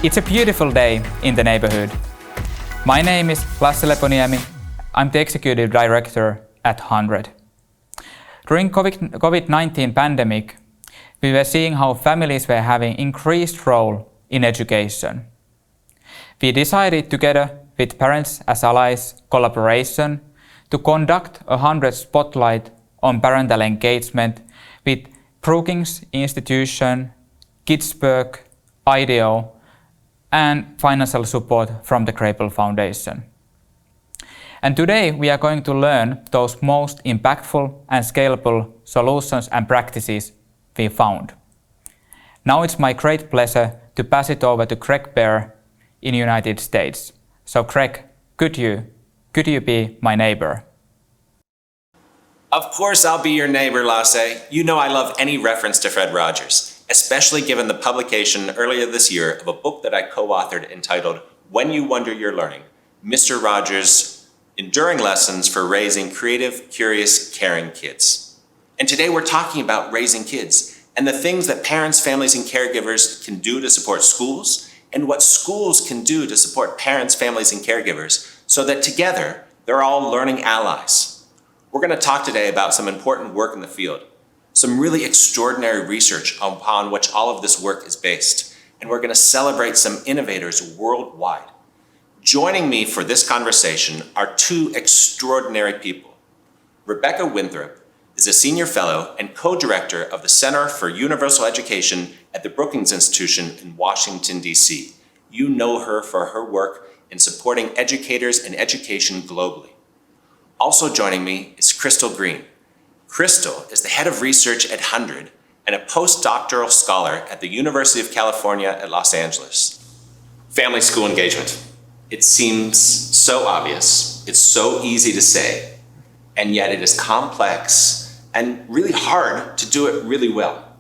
It's a beautiful day in the neighborhood. My name is Lasse Leponiemi. I'm the Executive Director at HundrED. During COVID-19 pandemic, we were seeing how families were having increased role in education. We decided together with Parents as Allies collaboration to conduct a HundrED spotlight on parental engagement with Brookings Institution, Kidsburgh, IDEO, and financial support from the Grable Foundation. And today we are going to learn those most impactful and scalable solutions and practices we found. Now it's my great pleasure to pass it over to Gregg Behr in the United States. So Gregg, could you be my neighbor? Of course I'll be your neighbor, Lasse. You know I love any reference to Fred Rogers, especially given the publication earlier this year of a book that I co-authored entitled When You Wonder You're Learning, Mr. Rogers' Enduring Lessons for Raising Creative, Curious, Caring Kids. And today we're talking about raising kids and the things that parents, families, and caregivers can do to support schools and what schools can do to support parents, families, and caregivers so that together they're all learning allies. We're going to talk today about some important work in the field, some really extraordinary research upon which all of this work is based, and we're going to celebrate some innovators worldwide. Joining me for this conversation are two extraordinary people. Rebecca Winthrop is a senior fellow and co-director of the Center for Universal Education at the Brookings Institution in Washington, D.C. You know her for her work in supporting educators and education globally. Also joining me is Crystal Green. Crystal is the head of research at HundrED and a postdoctoral scholar at the University of California at Los Angeles. Family school engagement. It seems so obvious, it's so easy to say, and yet it is complex and really hard to do it really well.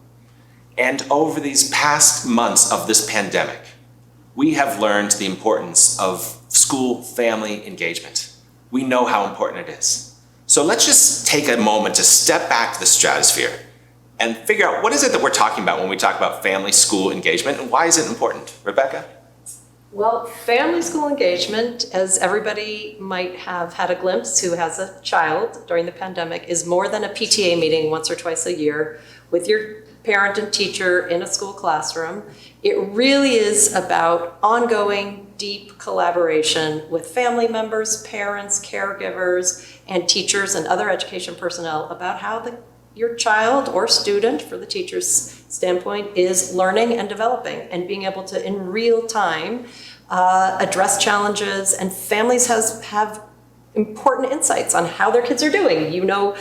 And over these past months of this pandemic, we have learned the importance of school-family engagement. We know how important it is. So let's just take a moment to step back to the stratosphere and figure out what is it that we're talking about when we talk about family-school engagement, and why is it important? Rebecca? Well, family school engagement, as everybody might have had a glimpse who has a child during the pandemic, is more than a PTA meeting once or twice a year with your parent and teacher in a school classroom. It really is about ongoing, deep collaboration with family members, parents, caregivers, and teachers and other education personnel about how your child or student, for the teacher's standpoint, is learning and developing and being able to, in real time, address challenges. And families have important insights on how their kids are doing. You know,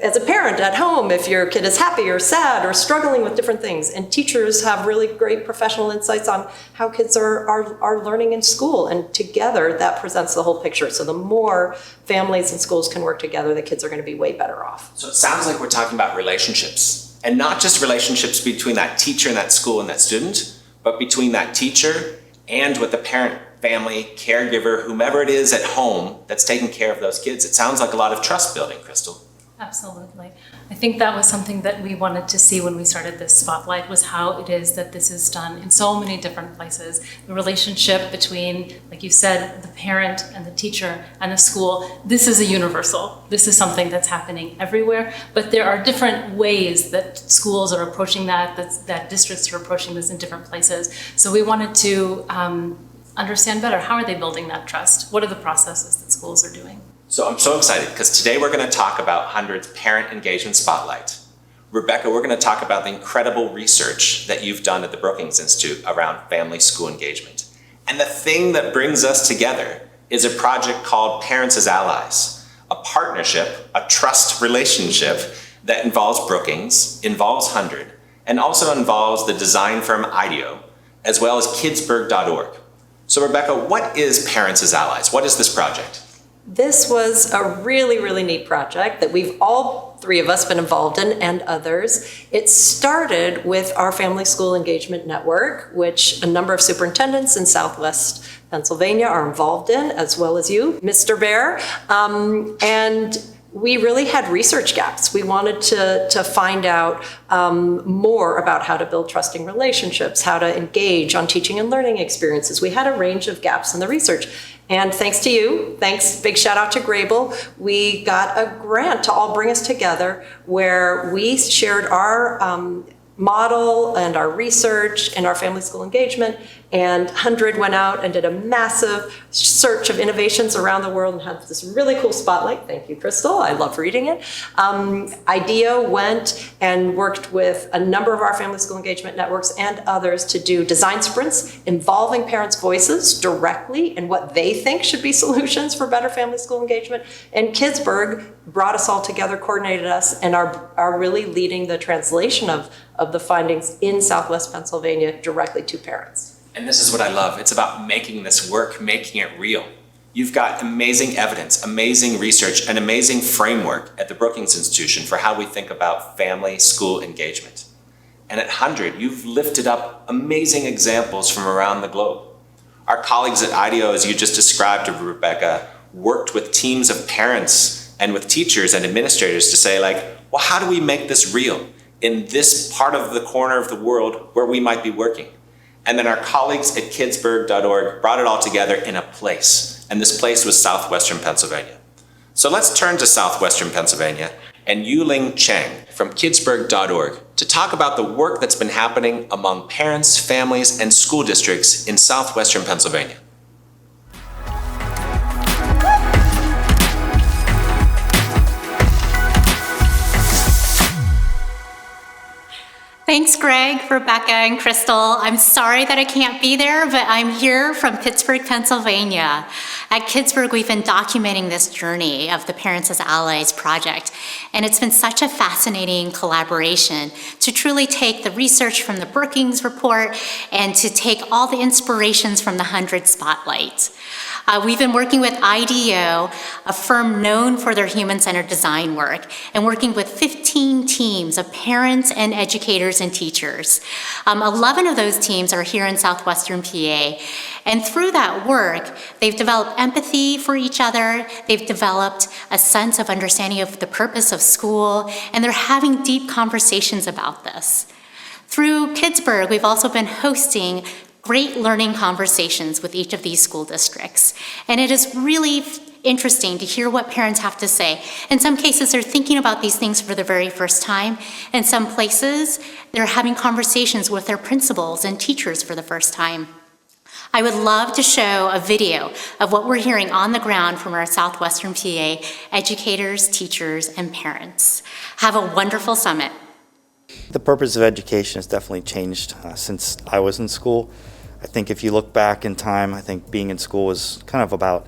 as a parent at home, if your kid is happy or sad or struggling with different things. And teachers have really great professional insights on how kids are learning in school. And together, that presents the whole picture. So the more families and schools can work together, the kids are going to be way better off. So it sounds like we're talking about relationships. And not just relationships between that teacher and that school and that student, but between that teacher and with the parent, family, caregiver, whomever it is at home that's taking care of those kids. It sounds like a lot of trust building, Crystal. Absolutely. I think that was something that we wanted to see when we started this spotlight, was how it is that this is done in so many different places. The relationship between, like you said, the parent and the teacher and the school, this is a universal. This is something that's happening everywhere, but there are different ways that schools are approaching that districts are approaching this in different places. So we wanted to understand better, how are they building that trust? What are the processes that schools are doing? So I'm so excited because today we're going to talk about HundrED's Parent Engagement Spotlight. Rebecca, we're going to talk about the incredible research that you've done at the Brookings Institute around family school engagement. And the thing that brings us together is a project called Parents as Allies, a partnership, a trust relationship that involves Brookings, involves HundrED, and also involves the design firm IDEO, as well as Kidsburgh.org. So Rebecca, what is Parents as Allies? What is this project? This was a really, really neat project that we've all three of us been involved in, and others. It started with our Family School Engagement Network, which a number of superintendents in Southwest Pennsylvania are involved in, as well as you, Mr. Behr. And we really had research gaps. We wanted to find out more about how to build trusting relationships, how to engage on teaching and learning experiences. We had a range of gaps in the research. And thanks to you, big shout out to Grable, we got a grant to all bring us together where we shared our model and our research and our family school engagement, and HundrED went out and did a massive search of innovations around the world and had this really cool spotlight. Thank you, Crystal. I love reading it. IDEA went and worked with a number of our family school engagement networks and others to do design sprints involving parents' voices directly and what they think should be solutions for better family school engagement. And Kidsburgh brought us all together, coordinated us, and are really leading the translation of the findings in Southwest Pennsylvania directly to parents. And this is what I love. It's about making this work, making it real. You've got amazing evidence, amazing research, and amazing framework at the Brookings Institution for how we think about family school engagement. And at HundrED, you've lifted up amazing examples from around the globe. Our colleagues at IDEO, as you just described to Rebecca, worked with teams of parents and with teachers and administrators to say, like, well, how do we make this real in this part of the corner of the world where we might be working? And then our colleagues at Kidsburgh.org brought it all together in a place. And this place was Southwestern Pennsylvania. So let's turn to Southwestern Pennsylvania and Yu-Ling Cheng from Kidsburgh.org to talk about the work that's been happening among parents, families, and school districts in Southwestern Pennsylvania. Thanks, Greg, Rebecca, and Crystal. I'm sorry that I can't be there, but I'm here from Pittsburgh, Pennsylvania. At Kidsburgh, we've been documenting this journey of the Parents as Allies project, and it's been such a fascinating collaboration to truly take the research from the Brookings report and to take all the inspirations from the HundrED Spotlight. We've been working with IDEO, a firm known for their human-centered design work, and working with 15 teams of parents and educators and teachers. 11 of those teams are here in Southwestern PA, and through that work, they've developed empathy for each other, they've developed a sense of understanding of the purpose of school, and they're having deep conversations about this. Through Kidsburgh, we've also been hosting great learning conversations with each of these school districts. And it is really interesting to hear what parents have to say. In some cases, they're thinking about these things for the very first time. In some places, they're having conversations with their principals and teachers for the first time. I would love to show a video of what we're hearing on the ground from our Southwestern PA educators, teachers, and parents. Have a wonderful summit. The purpose of education has definitely changed since I was in school. I think if you look back in time, I think being in school was kind of about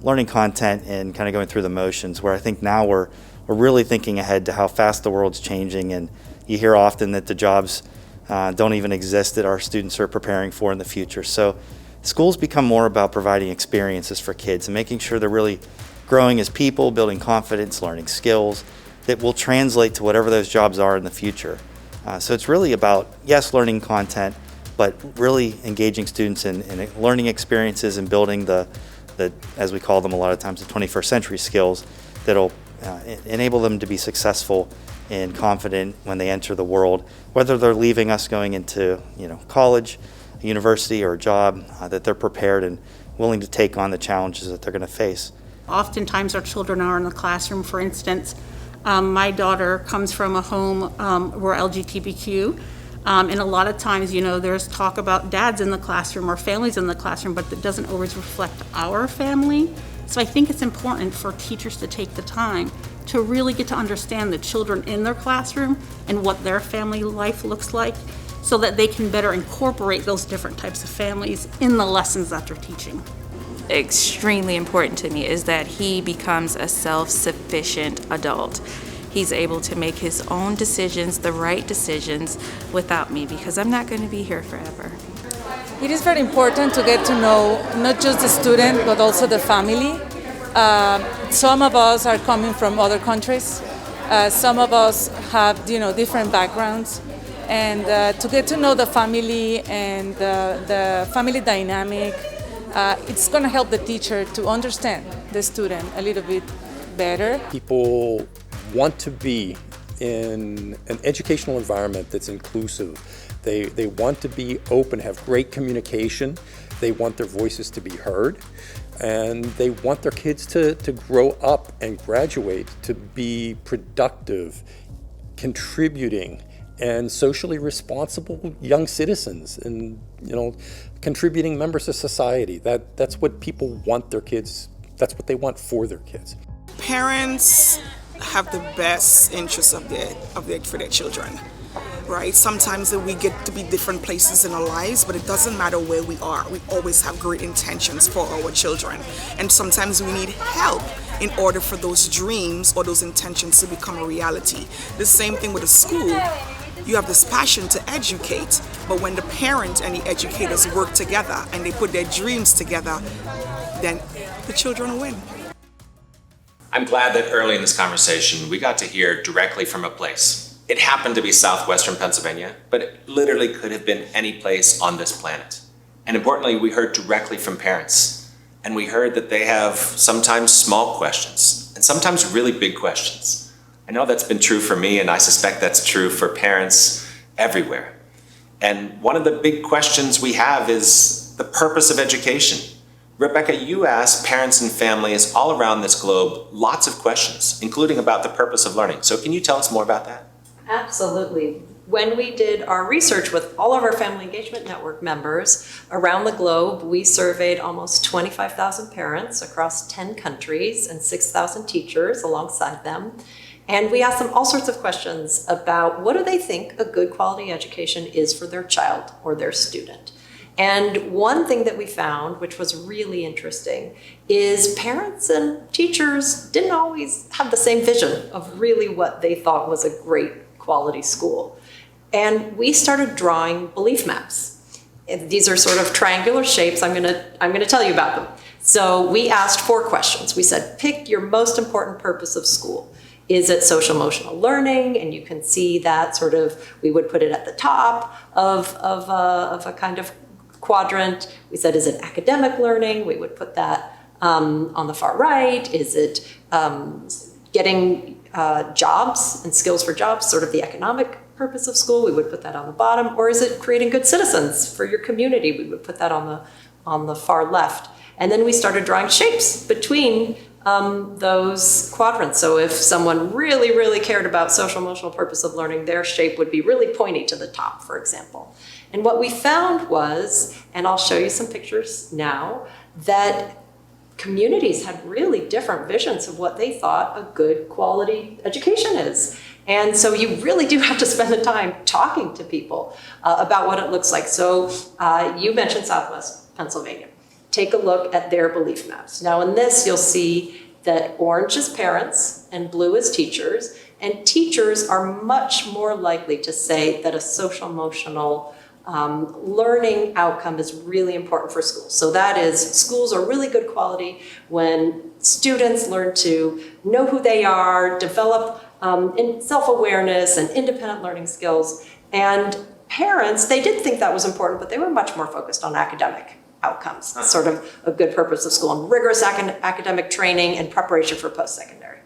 learning content and kind of going through the motions, where I think now we're really thinking ahead to how fast the world's changing, and you hear often that the jobs don't even exist that our students are preparing for in the future. So schools become more about providing experiences for kids and making sure they're really growing as people, building confidence, learning skills that will translate to whatever those jobs are in the future. So it's really about, yes, learning content, but really engaging students in learning experiences and building the, as we call them a lot of times, the 21st century skills that'll enable them to be successful and confident when they enter the world, whether they're leaving us going into college, university, or a job, that they're prepared and willing to take on the challenges that they're going to face. Oftentimes our children are in the classroom. For instance, my daughter comes from a home where LGBTQ, and a lot of times, there's talk about dads in the classroom or families in the classroom, but that doesn't always reflect our family. So I think it's important for teachers to take the time to really get to understand the children in their classroom and what their family life looks like, so that they can better incorporate those different types of families in the lessons that they're teaching. Extremely important to me is that he becomes a self-sufficient adult. He's able to make his own decisions, the right decisions, without me, because I'm not going to be here forever. It is very important to get to know not just the student, but also the family. Some of us are coming from other countries. Some of us have, different backgrounds. And to get to know the family and the family dynamic, it's going to help the teacher to understand the student a little bit better. People want to be in an educational environment that's inclusive. They want to be open, have great communication. They want their voices to be heard. And they want their kids to grow up and graduate to be productive, contributing, and socially responsible young citizens, and contributing members of society. That's what people want their kids. That's what they want for their kids. Parents have the best interests for their children, right? Sometimes we get to be different places in our lives, but it doesn't matter where we are. We always have great intentions for our children, and sometimes we need help in order for those dreams or those intentions to become a reality. The same thing with a school. You have this passion to educate, but when the parent and the educators work together and they put their dreams together, then the children win. I'm glad that early in this conversation, we got to hear directly from a place. It happened to be southwestern Pennsylvania, but it literally could have been any place on this planet. And importantly, we heard directly from parents. And we heard that they have sometimes small questions and sometimes really big questions. I know that's been true for me, and I suspect that's true for parents everywhere. And one of the big questions we have is the purpose of education. Rebecca, you asked parents and families all around this globe lots of questions, including about the purpose of learning. So can you tell us more about that? Absolutely. When we did our research with all of our Family Engagement Network members around the globe, we surveyed almost 25,000 parents across 10 countries and 6,000 teachers alongside them. And we asked them all sorts of questions about what do they think a good quality education is for their child or their student. And one thing that we found, which was really interesting, is parents and teachers didn't always have the same vision of really what they thought was a great quality school. And we started drawing belief maps. These are sort of triangular shapes. I'm gonna tell you about them. So we asked 4 questions. We said, pick your most important purpose of school. Is it social emotional learning? And you can see that sort of, we would put it at the top of a kind of quadrant. We said, is it academic learning? We would put that on the far right. Is it getting jobs and skills for jobs, sort of the economic purpose of school? We would put that on the bottom. Or is it creating good citizens for your community? We would put that on the far left. And then we started drawing shapes between those quadrants. So if someone really, really cared about social emotional purpose of learning, their shape would be really pointy to the top, for example. And what we found was, and I'll show you some pictures now, that communities had really different visions of what they thought a good quality education is. And so you really do have to spend the time talking to people about what it looks like. So you mentioned Southwest Pennsylvania. Take a look at their belief maps. Now in this, you'll see that orange is parents and blue is teachers. And teachers are much more likely to say that a social emotional learning outcome is really important for schools. So that is, schools are really good quality when students learn to know who they are, develop in self-awareness and independent learning skills. And parents, they did think that was important, but they were much more focused on academic outcomes, sort of a good purpose of school, and rigorous academic training and preparation for post-secondary.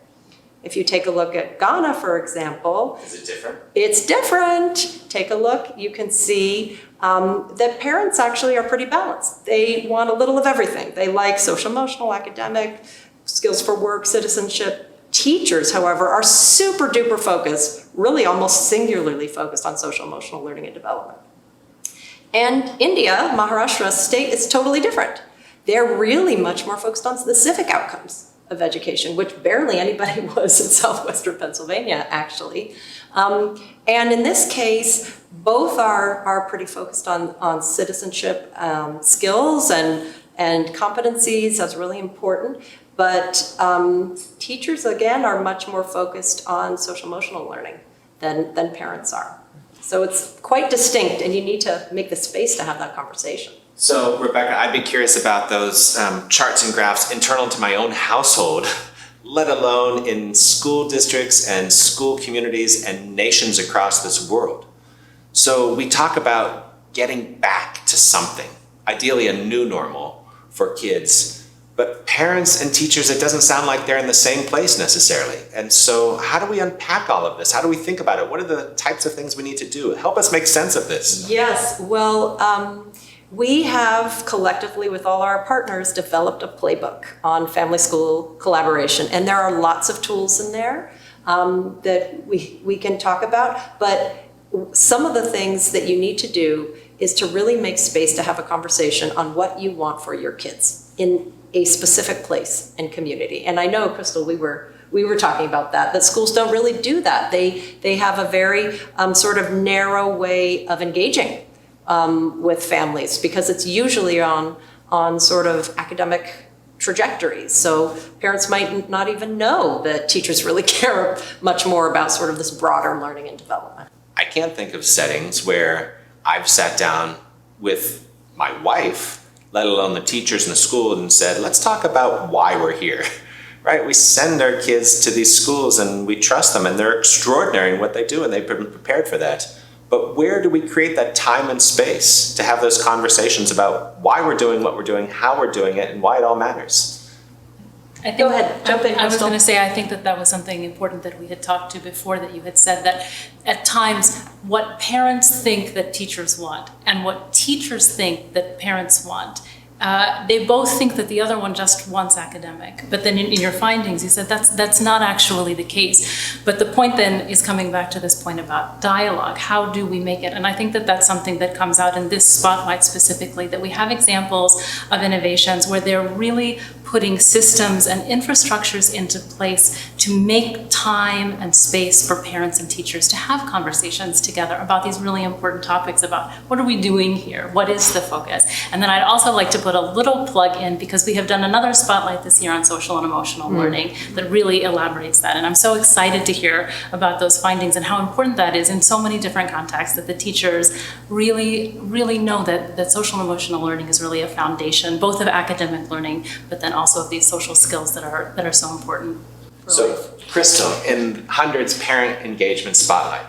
If you take a look at Ghana, for example. Is it different? It's different. Take a look. You can see that parents actually are pretty balanced. They want a little of everything. They like social emotional, academic, skills for work, citizenship. Teachers, however, are super duper focused, really almost singularly focused on social emotional learning and development. And India, Maharashtra state, is totally different. They're really much more focused on the civic outcomes of education, which barely anybody was in southwestern Pennsylvania, actually. And in this case, both are pretty focused on citizenship skills and competencies. That's really important. But teachers, again, are much more focused on social emotional learning than parents are. So it's quite distinct, and you need to make the space to have that conversation. So, Rebecca, I'd be curious about those charts and graphs internal to my own household, let alone in school districts and school communities and nations across this world. So we talk about getting back to something, ideally a new normal for kids. But parents and teachers, it doesn't sound like they're in the same place necessarily. And so how do we unpack all of this? How do we think about it? What are the types of things we need to do? Help us make sense of this. Yes, well, we have collectively with all our partners developed a playbook on family school collaboration. And there are lots of tools in there that we can talk about. But some of the things that you need to do is to really make space to have a conversation on what you want for your kids in a specific place and community. And I know, Crystal, we were talking about that schools don't really do that. They have a very sort of narrow way of engaging with families because it's usually on sort of academic trajectories. So parents might not even know that teachers really care much more about sort of this broader learning and development. I can't think of settings where I've sat down with my wife, let alone the teachers in the school, and said, let's talk about why we're here, right? We send our kids to these schools and we trust them and they're extraordinary in what they do and they've been prepared for that. But where do we create that time and space to have those conversations about why we're doing what we're doing, how we're doing it, and why it all matters? I think, Go ahead, jump in, I was Crystal. going to say, I think that was something important that we had talked to before, that you had said that at times what parents think that teachers want and what teachers think that parents want, they both think that the other one just wants academic. But then in your findings, you said that's not actually the case. But the point then is coming back to this point about dialogue. How do we make it? And I think that that's something that comes out in this spotlight specifically, that we have examples of innovations where they're really putting systems and infrastructures into place to make time and space for parents and teachers to have conversations together about these really important topics about what are we doing here? What is the focus? And then I'd also like to put a little plug in, because we have done another spotlight this year on social and emotional learning that really elaborates that. And I'm so excited to hear about those findings and how important that is in so many different contexts, that the teachers really, really know that social and emotional learning is really a foundation, both of academic learning, but then also of these social skills that are so important. So, Crystal, in HundrED's Parent Engagement Spotlight,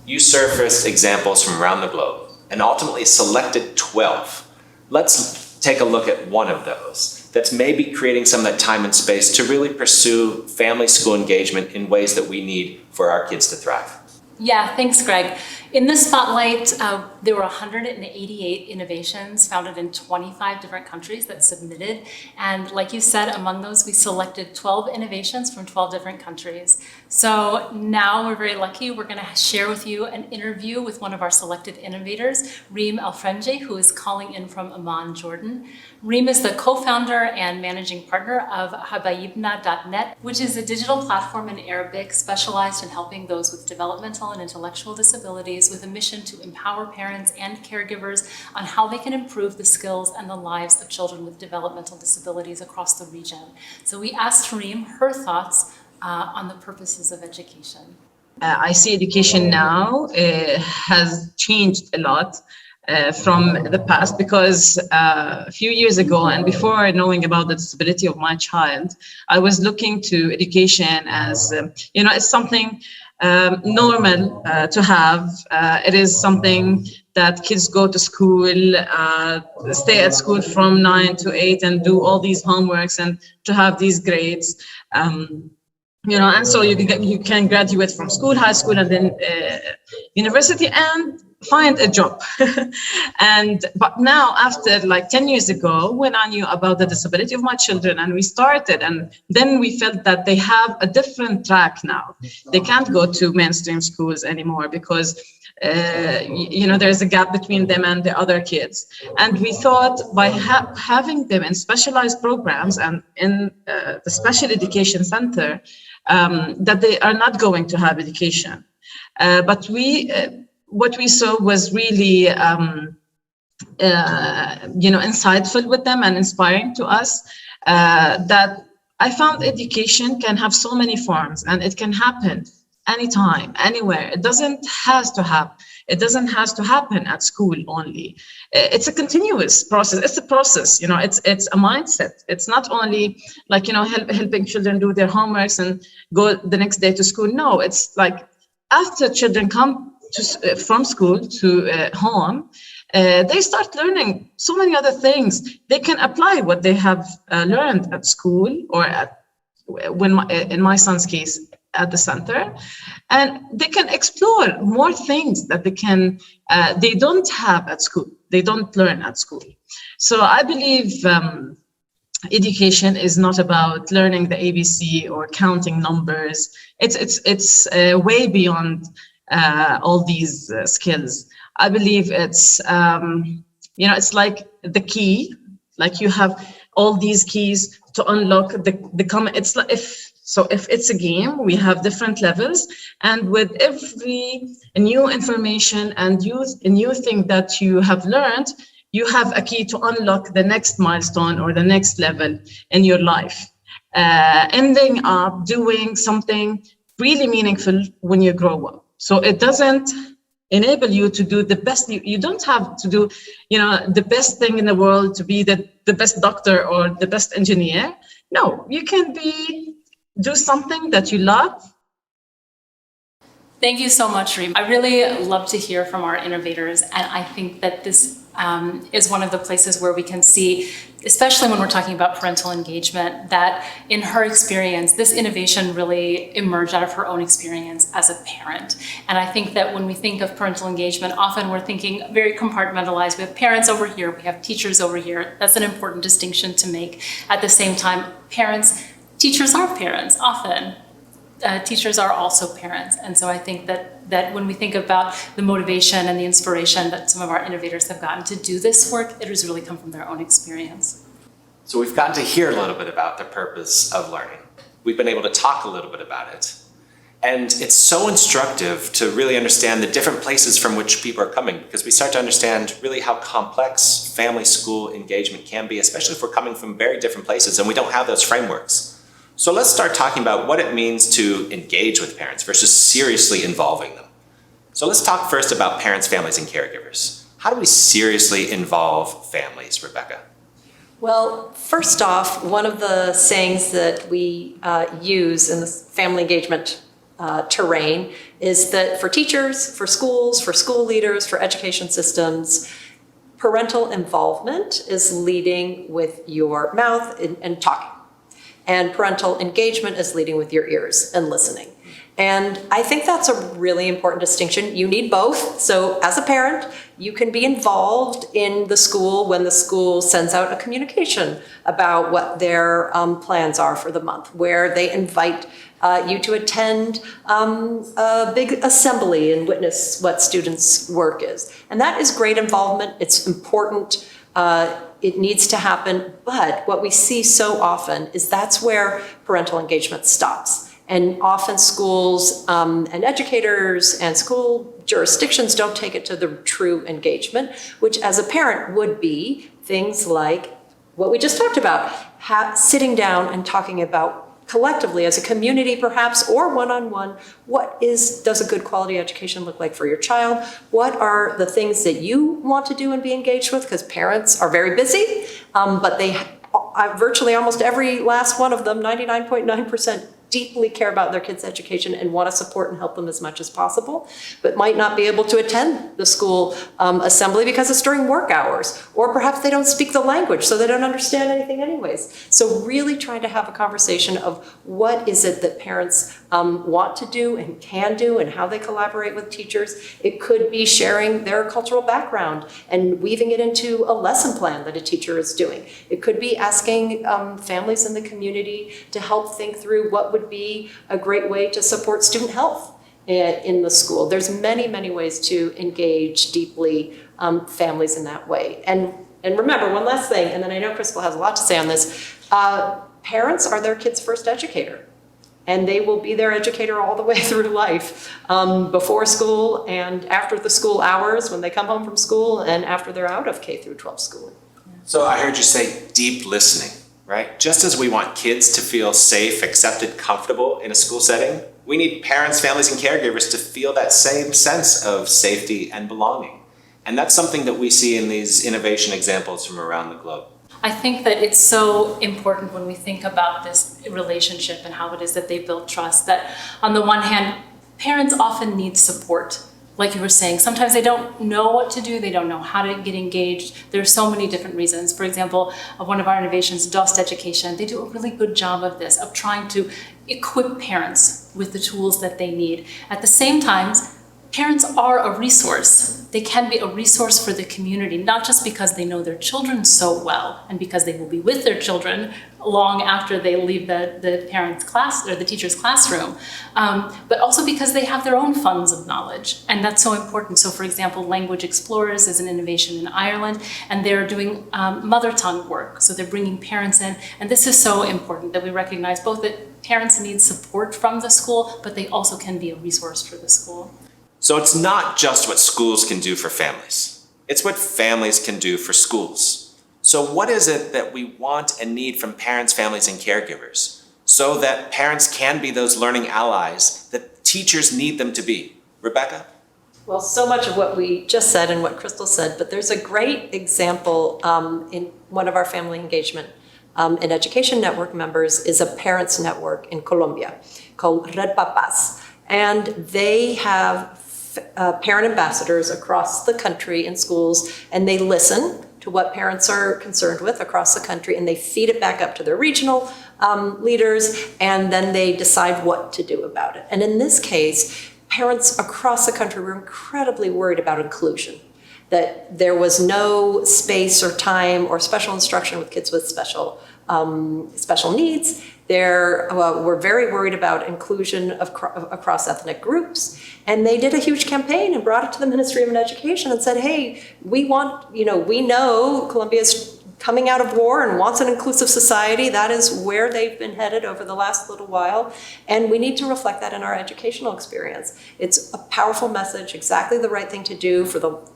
you surfaced examples from around the globe and ultimately selected 12. Let's take a look at one of those that's maybe creating some of that time and space to really pursue family school engagement in ways that we need for our kids to thrive. Yeah, thanks, Greg. In the spotlight, there were 188 innovations founded in 25 different countries that submitted. And like you said, among those, we selected 12 innovations from 12 different countries. So now we're very lucky. We're going to share with you an interview with one of our selected innovators, Reem Alfranji, who is calling in from Amman, Jordan. Reem is the co-founder and managing partner of Habayibna.net, which is a digital platform in Arabic specialized in helping those with developmental and intellectual disabilities, with a mission to empower parents and caregivers on how they can improve the skills and the lives of children with developmental disabilities across the region. So we asked Reem her thoughts on the purposes of education. I see education now has changed a lot from the past, because a few years ago, and before knowing about the disability of my child, I was looking to education as, it's something normal to have. It is something that kids go to school, stay at school from 9 to 8 and do all these homeworks and to have these grades. And so you can graduate from school, high school, and then university and find a job. But now, after like 10 years ago, when I knew about the disability of my children and we started, and then we felt that they have a different track now. They can't go to mainstream schools anymore because there's a gap between them and the other kids. And we thought by having them in specialized programs and in the special education center, that they are not going to have education. But what we saw was really, insightful with them and inspiring to us, that I found education can have so many forms and it can happen anytime, anywhere. It doesn't have to happen at school only. It's a continuous process. It's a process, it's a mindset. It's not only like, helping children do their homeworks and go the next day to school. No, it's like after children come from school to home, they start learning so many other things. They can apply what they have learned at school or in my son's case, at the center, and they can explore more things that they don't have at school. They don't learn at school. So I believe education is not about learning the ABC or counting numbers. It's way beyond all these skills. I believe it's it's like the key, like you have all these keys to unlock the common. It's like if it's a game, we have different levels, and with every new information and new thing that you have learned, you have a key to unlock the next milestone or the next level in your life, ending up doing something really meaningful when you grow up. So it doesn't enable you to do the best. You don't have to do, the best thing in the world to be the best doctor or the best engineer. No, you can do something that you love. Thank you so much, Reem. I really love to hear from our innovators, and I think that this is one of the places where we can see, especially when we're talking about parental engagement, that in her experience, this innovation really emerged out of her own experience as a parent. And I think that when we think of parental engagement, often we're thinking very compartmentalized. We have parents over here, we have teachers over here. That's an important distinction to make. At the same time, teachers are parents often. Teachers are also parents. And so I think that when we think about the motivation and the inspiration that some of our innovators have gotten to do this work, it has really come from their own experience. So we've gotten to hear a little bit about the purpose of learning. We've been able to talk a little bit about it. And it's so instructive to really understand the different places from which people are coming, because we start to understand really how complex family-school engagement can be, especially if we're coming from very different places and we don't have those frameworks. So let's start talking about what it means to engage with parents versus seriously involving them. So let's talk first about parents, families, and caregivers. How do we seriously involve families, Rebecca? Well, first off, one of the sayings that we use in the family engagement terrain is that for teachers, for schools, for school leaders, for education systems, parental involvement is leading with your mouth and talking. And parental engagement is leading with your ears and listening. And I think that's a really important distinction. You need both. So as a parent, you can be involved in the school when the school sends out a communication about what their plans are for the month, where they invite you to attend a big assembly and witness what students' work is. And that is great involvement. It's important. It needs to happen, but what we see so often is that's where parental engagement stops. And often schools and educators and school jurisdictions don't take it to the true engagement, which as a parent would be things like what we just talked about, sitting down and talking about collectively as a community perhaps, or one-on-one, does a good quality education look like for your child? What are the things that you want to do and be engaged with? Because parents are very busy, but they virtually almost every last one of them, 99.9%, deeply care about their kids' education and want to support and help them as much as possible, but might not be able to attend the school assembly because it's during work hours, or perhaps they don't speak the language, so they don't understand anything anyways. So really trying to have a conversation of what is it that parents want to do and can do and how they collaborate with teachers. It could be sharing their cultural background and weaving it into a lesson plan that a teacher is doing. It could be asking families in the community to help think through what would be a great way to support student health in the school. There's many, many ways to engage deeply families in that way. And remember, one last thing, and then I know Crystal has a lot to say on this, parents are their kids' first educator. And they will be their educator all the way through life, before school and after the school hours, when they come home from school and after they're out of K through 12 schooling. So I heard you say deep listening, right? Just as we want kids to feel safe, accepted, comfortable in a school setting, we need parents, families, and caregivers to feel that same sense of safety and belonging. And that's something that we see in these innovation examples from around the globe. I think that it's so important when we think about this relationship and how it is that they build trust, that on the one hand, parents often need support like you were saying, sometimes they don't know what to do, they don't know how to get engaged. There are so many different reasons. For example, one of our innovations, DOST Education, they do a really good job of this, of trying to equip parents with the tools that they need. At the same time, parents are a resource. They can be a resource for the community, not just because they know their children so well and because they will be with their children long after they leave the parent's class or the teacher's classroom, but also because they have their own funds of knowledge. And that's so important. So for example, Language Explorers is an innovation in Ireland, and they're doing mother tongue work. So they're bringing parents in. And this is so important that we recognize both that parents need support from the school, but they also can be a resource for the school. So it's not just what schools can do for families. It's what families can do for schools. So what is it that we want and need from parents, families, and caregivers so that parents can be those learning allies that teachers need them to be? Rebecca? Well, so much of what we just said and what Crystal said, but there's a great example in one of our family engagement and education network members is a parents network in Colombia called Red Papás. And they have parent ambassadors across the country in schools, and they listen to what parents are concerned with across the country, and they feed it back up to their regional leaders, and then they decide what to do about it. And in this case, parents across the country were incredibly worried about inclusion, that there was no space or time or special instruction with kids with special needs. We're very worried about inclusion across ethnic groups. And they did a huge campaign and brought it to the Ministry of Education and said, hey, we know Colombia's coming out of war and wants an inclusive society. That is where they've been headed over the last little while. And we need to reflect that in our educational experience. It's a powerful message, exactly the right thing to do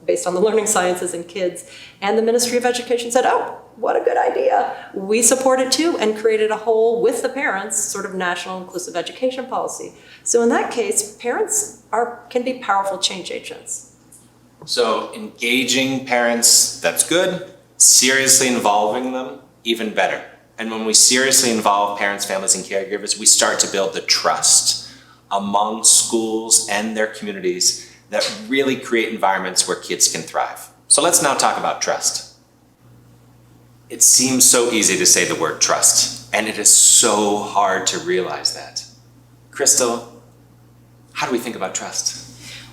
based on the learning sciences in kids. And the Ministry of Education said, oh, what a good idea. We support it too, and created a whole, with the parents, sort of national inclusive education policy. So in that case, parents can be powerful change agents. So engaging parents, that's good. Seriously involving them, even better. And when we seriously involve parents, families, and caregivers, we start to build the trust among schools and their communities that really create environments where kids can thrive. So let's now talk about trust. It seems so easy to say the word trust, and it is so hard to realize that. Crystal, how do we think about trust?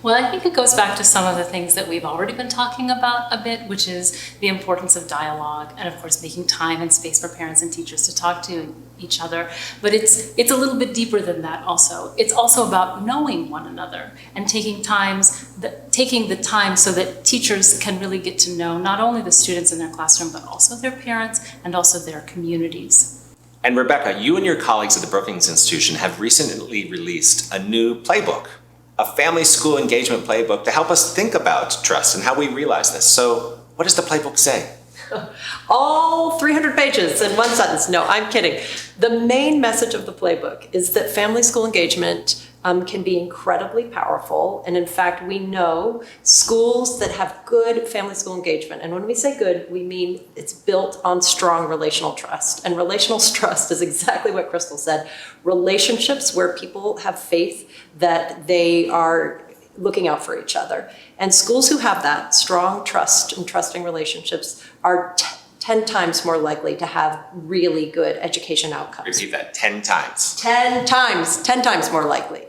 Well, I think it goes back to some of the things that we've already been talking about a bit, which is the importance of dialogue and, of course, making time and space for parents and teachers to talk to each other. But it's a little bit deeper than that also. It's also about knowing one another and taking the time so that teachers can really get to know not only the students in their classroom, but also their parents and also their communities. And Rebecca, you and your colleagues at the Brookings Institution have recently released a new playbook, a family school engagement playbook to help us think about trust and how we realize this. So what does the playbook say? All 300 pages in one sentence. No, I'm kidding. The main message of the playbook is that family school engagement can be incredibly powerful. And in fact, we know schools that have good family school engagement, and when we say good, we mean it's built on strong relational trust. And relational trust is exactly what Crystal said. Relationships where people have faith that they are looking out for each other. And schools who have that strong trust and trusting relationships are 10 times more likely to have really good education outcomes. Repeat that, 10 times. 10 times more likely.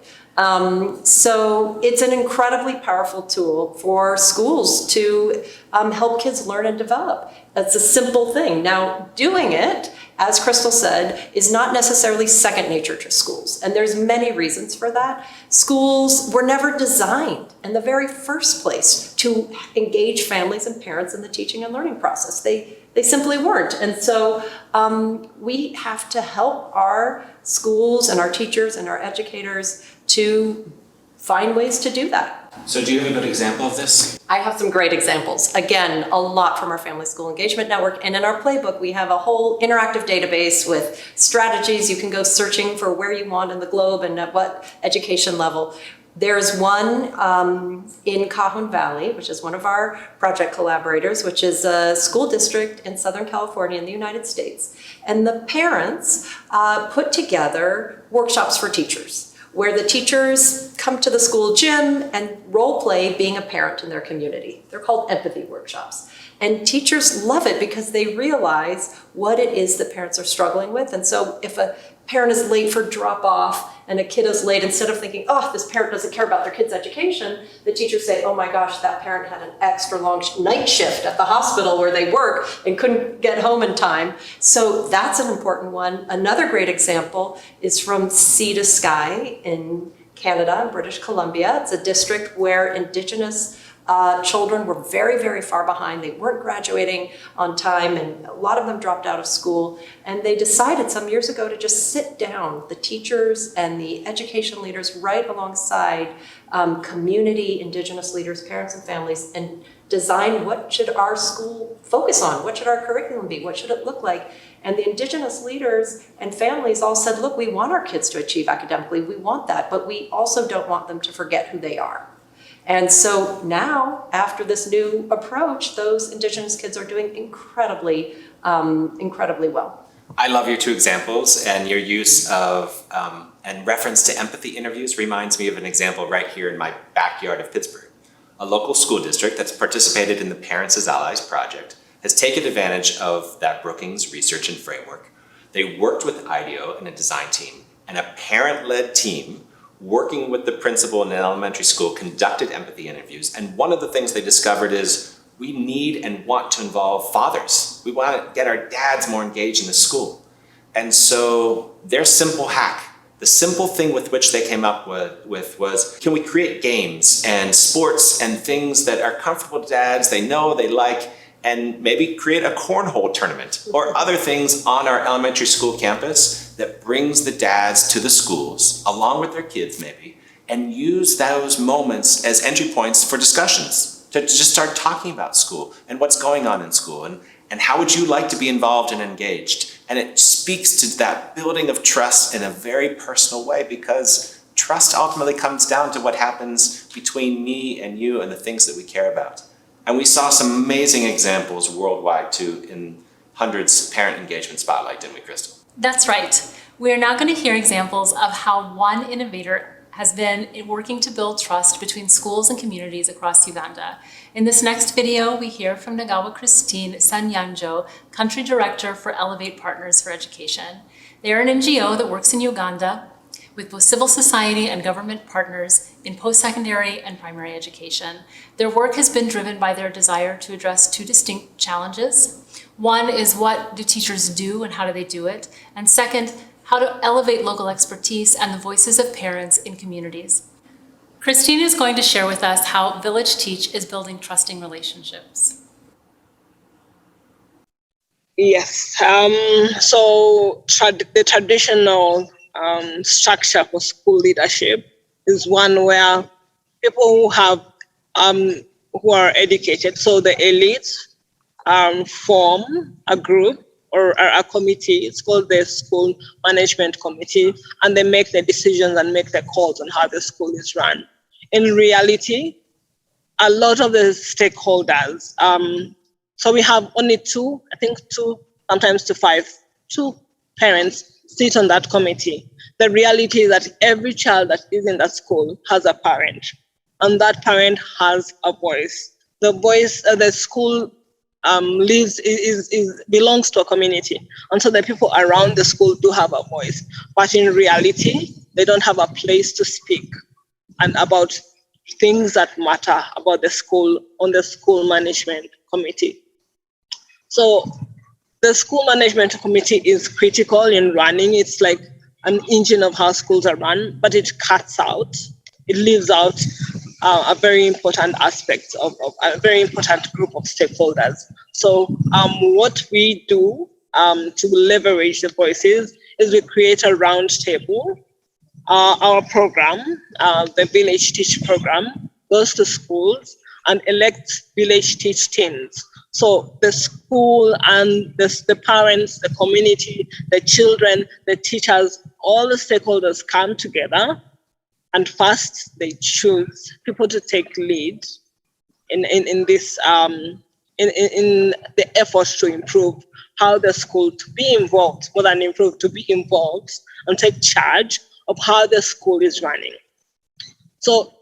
So it's an incredibly powerful tool for schools to help kids learn and develop. That's a simple thing. Now, doing it, as Crystal said, is not necessarily second nature to schools. And there's many reasons for that. Schools were never designed in the very first place to engage families and parents in the teaching and learning process. They simply weren't. And so we have to help our schools and our teachers and our educators to find ways to do that. So do you have a good example of this? I have some great examples. Again, a lot from our Family School Engagement Network. And in our playbook, we have a whole interactive database with strategies. You can go searching for where you want in the globe and at what education level. There's one in Cajon Valley, which is one of our project collaborators, which is a school district in Southern California in the United States. And the parents put together workshops for teachers, where the teachers come to the school gym and role play being a parent in their community. They're called empathy workshops. And teachers love it because they realize what it is that parents are struggling with. And so if a parent is late for drop off and a kid is late, instead of thinking, oh, this parent doesn't care about their kid's education, the teachers say, oh my gosh, that parent had an extra long night shift at the hospital where they work and couldn't get home in time. So that's an important one. Another great example is from Sea to Sky in Canada, British Columbia. It's a district where Indigenous children were very, very far behind. They weren't graduating on time, and a lot of them dropped out of school. And they decided some years ago to just sit down, the teachers and the education leaders, right alongside community, Indigenous leaders, parents and families, and design what should our school focus on? What should our curriculum be? What should it look like? And the Indigenous leaders and families all said, look, we want our kids to achieve academically. We want that, but we also don't want them to forget who they are. And so now, after this new approach, those Indigenous kids are doing incredibly well. I love your two examples, and your use of and reference to empathy interviews reminds me of an example right here in my backyard of Pittsburgh. A local school district that's participated in the Parents as Allies project has taken advantage of that Brookings research and framework. They worked with IDEO and a design team, and a parent-led team working with the principal in an elementary school conducted empathy interviews. And one of the things they discovered is we need and want to involve fathers. We want to get our dads more engaged in the school. And so their simple hack, the simple thing with which they came up with was, can we create games and sports and things that are comfortable to dads, they know, they like, and maybe create a cornhole tournament or other things on our elementary school campus that brings the dads to the schools, along with their kids maybe, and use those moments as entry points for discussions, to just start talking about school and what's going on in school and how would you like to be involved and engaged. And it speaks to that building of trust in a very personal way, because trust ultimately comes down to what happens between me and you and the things that we care about. And we saw some amazing examples worldwide too in HundrED's Parent Engagement Spotlight, didn't we, Crystal? That's right. We're now going to hear examples of how one innovator has been working to build trust between schools and communities across Uganda. In this next video, we hear from Nagawa Christine Ssenyonjo, Country Director for Elevate Partners for Education. They are an NGO that works in Uganda with both civil society and government partners in post-secondary and primary education. Their work has been driven by their desire to address two distinct challenges. One is, what do teachers do and how do they do it? And second, how to elevate local expertise and the voices of parents in communities. Christine is going to share with us how Village Teach is building trusting relationships. Yes, so the traditional structure for school leadership is one where people who have who are educated, so the elites, form a group or a committee. It's called the School Management Committee, and they make the decisions and make the calls on how the school is run. In reality, a lot of the stakeholders, so we have only two, sometimes two parents sit on that committee. The reality is that every child that is in that school has a parent, and that parent has a voice. The voice, the school belongs to a community, and so the people around the school do have a voice, but in reality they don't have a place to speak and about things that matter about the school on the school management committee. So the school management committee is critical in running. It's like an engine of how schools are run, but it leaves out a very important aspect of a very important group of stakeholders. So what we do to leverage the voices is we create a round table. Our program, the Village Teach program, goes to schools and elects Village Teach teams. So the school and the parents, the community, the children, the teachers, all the stakeholders come together, and first they choose people to take lead in this in the effort to improve how the school to be involved, more than improve, to be involved and take charge of how the school is running. So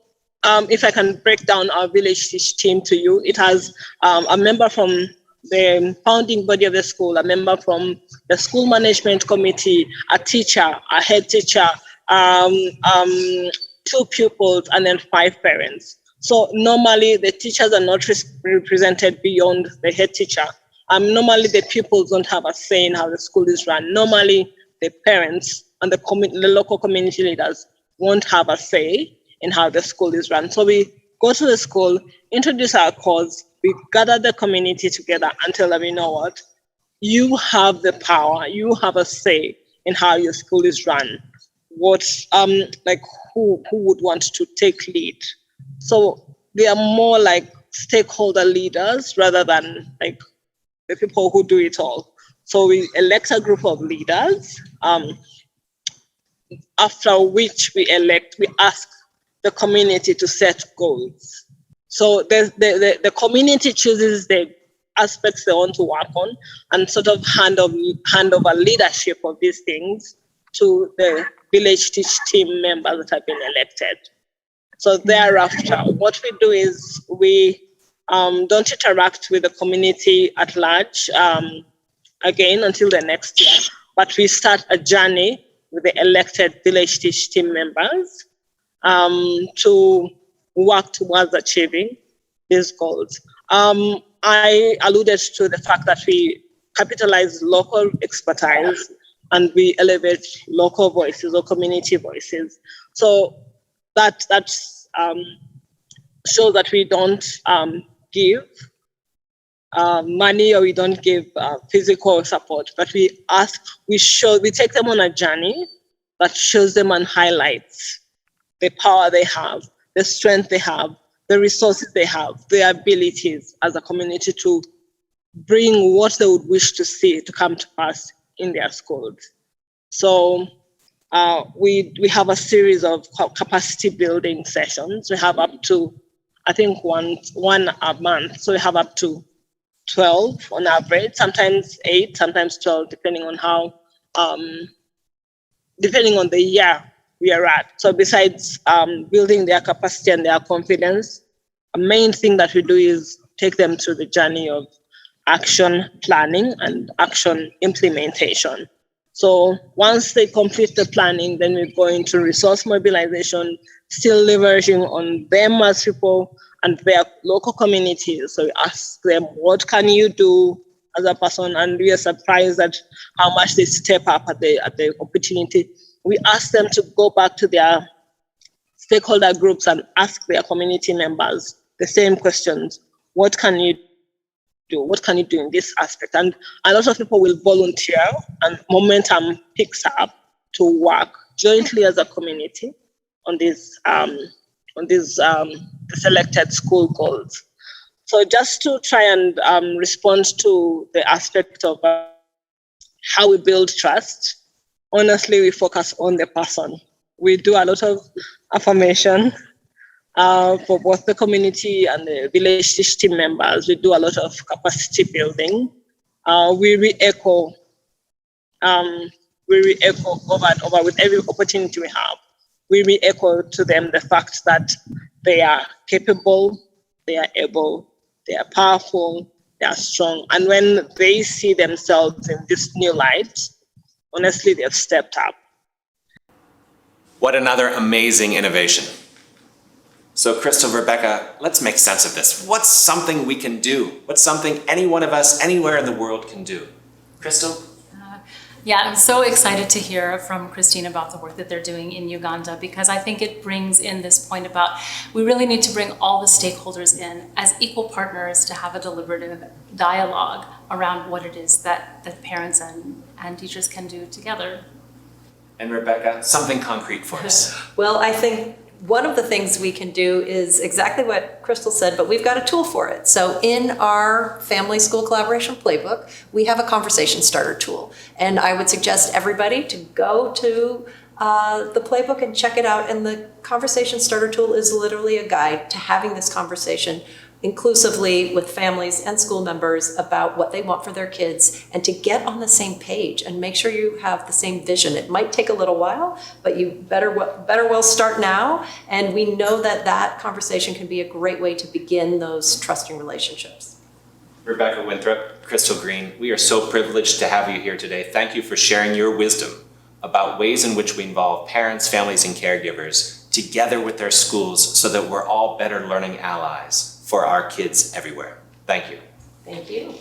if I can break down our village teach team to you, it has a member from the founding body of the school, a member from the school management committee, a teacher, a head teacher, 2 pupils, and then 5 parents. So normally the teachers are not represented beyond the head teacher. Normally the pupils don't have a say in how the school is run. Normally the parents and the local community leaders won't have a say in how the school is run. So we go to the school, introduce our cause, we gather the community together and tell them, you know what, you have the power, you have a say in how your school is run. What, who would want to take lead? So they are more like stakeholder leaders rather than like the people who do it all. So we elect a group of leaders, after which we ask the community to set goals. So the community chooses the aspects they want to work on and sort of hand over leadership of these things to the village teach team members that have been elected. So thereafter, what we do is we don't interact with the community at large again until the next year, but we start a journey with the elected village teach team members to work towards achieving these goals. I alluded to the fact that we capitalize local expertise and we elevate local voices or community voices. So that shows that we don't give money or we don't give physical support, but we take them on a journey that shows them and highlights the power they have, the strength they have, the resources they have, their abilities as a community to bring what they would wish to see to come to pass in their schools. So we have a series of capacity building sessions. We have up to, I think, one a month. So we have up to 12 on average, sometimes 8, sometimes 12, depending on how, depending on the year we are at. So besides building their capacity and their confidence, a main thing that we do is take them through the journey of action planning and action implementation. So once they complete the planning, then we go into resource mobilization, still leveraging on them as people and their local communities. So we ask them, what can you do as a person? And we are surprised at how much they step up at the opportunity. We ask them to go back to their stakeholder groups and ask their community members the same questions. What can you do? What can you do in this aspect? And a lot of people will volunteer and momentum picks up to work jointly as a community on these selected school goals. So just to try and respond to the aspect of how we build trust, honestly, we focus on the person. We do a lot of affirmation for both the community and the village teach team members. We do a lot of capacity building. We re-echo over and over with every opportunity we have. We re-echo to them the fact that they are capable, they are able, they are powerful, they are strong. And when they see themselves in this new light, honestly, they've stepped up. What another amazing innovation. So Crystal, Rebecca, let's make sense of this. What's something we can do? What's something any one of us anywhere in the world can do? Crystal? Yeah, I'm so excited to hear from Christine about the work that they're doing in Uganda, because I think it brings in this point about we really need to bring all the stakeholders in as equal partners to have a deliberative dialogue around what it is that parents and teachers can do together. And Rebecca, something concrete for us. Well, I think one of the things we can do is exactly what Crystal said, but we've got a tool for it. So in our Family School Collaboration Playbook, we have a conversation starter tool. And I would suggest everybody to go to the playbook and check it out. And the conversation starter tool is literally a guide to having this conversation inclusively with families and school members about what they want for their kids and to get on the same page and make sure you have the same vision. It might take a little while, but you better well start now. And we know that that conversation can be a great way to begin those trusting relationships. Rebecca Winthrop, Crystal Green, we are so privileged to have you here today. Thank you for sharing your wisdom about ways in which we involve parents, families, and caregivers together with their schools so that we're all better learning allies for our kids everywhere. Thank you. Thank you.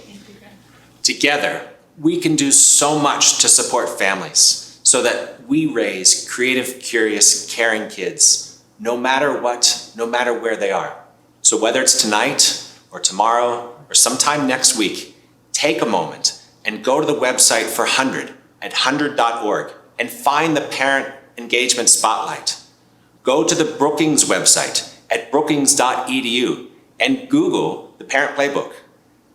Together, we can do so much to support families so that we raise creative, curious, caring kids, no matter what, no matter where they are. So whether it's tonight or tomorrow or sometime next week, take a moment and go to the website for HundrED at HundrED.org and find the Parent Engagement Spotlight. Go to the Brookings website at brookings.edu and Google the Parent Playbook.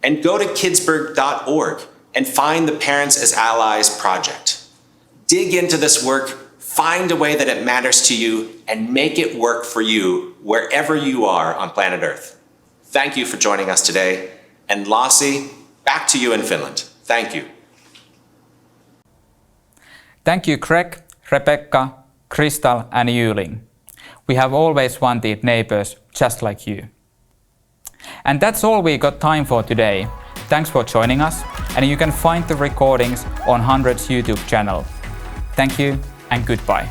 And go to Kidsburgh.org and find the Parents as Allies project. Dig into this work, find a way that it matters to you, and make it work for you wherever you are on planet Earth. Thank you for joining us today. And Lassi, back to you in Finland. Thank you. Thank you, Gregg, Rebecca, Crystal, and Yu-Ling. We have always wanted neighbors just like you. And that's all we got time for today. Thanks for joining us, and you can find the recordings on HundrED's YouTube channel. Thank you and goodbye.